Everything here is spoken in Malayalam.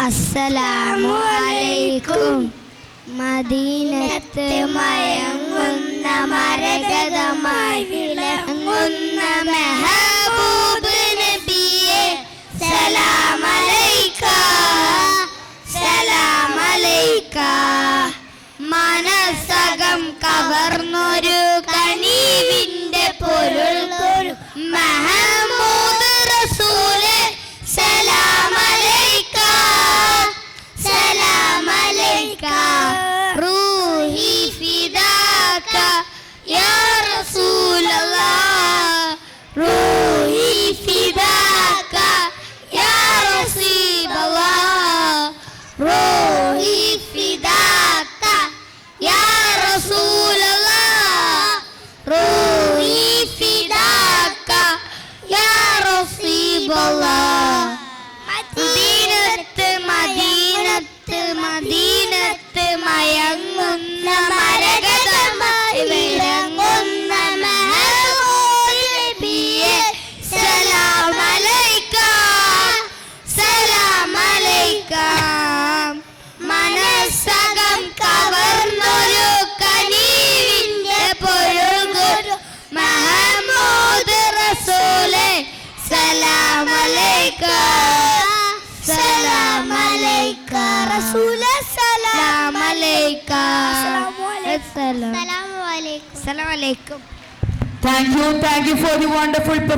അസ്സലാമു അലൈക്കും. മദീനത്ത് മയങ്ങുന്ന മരകതമായി വിളങ്ങുന്ന മെഹബൂബ് നബിയെ സലാം അലൈക, സലാം അലൈക. മനസ്സകം കവർന്നൊരു കനീവിന്റെ പൊരുൾ മഹമൂദ് റസൂലേ സലാം അലൈക, സലാം അലൈക. റൂഹി ഫിദാക യാ റസൂലല്ലാഹ്, റൂഹി ഫിദാക യാ റസൂലല്ലാഹ്, റൂഹി ഫിദാക യാ റസൂലല്ലാഹ്, റൂഹി ഫിദാക യാ റസൂലല്ലാഹ്. മദീനത്ത് മദീനത്ത് മദീനത്ത് മയങ്ങുന്ന മരകതമായി വിളങ്ങുന്ന മെഹബൂബ് നബിയെ സലാം അലൈക, സലാം അലൈക. മനസ്സകം കവർന്നൊരു കനീവിന്റെ പൊരുൾ മഹമൂദ് റസൂലേ സലാം അലൈക, സലാം അലൈക. റസൂലേ സലാം അലൈക, സലാം അലൈക്കും. Thank you for the wonderful performance.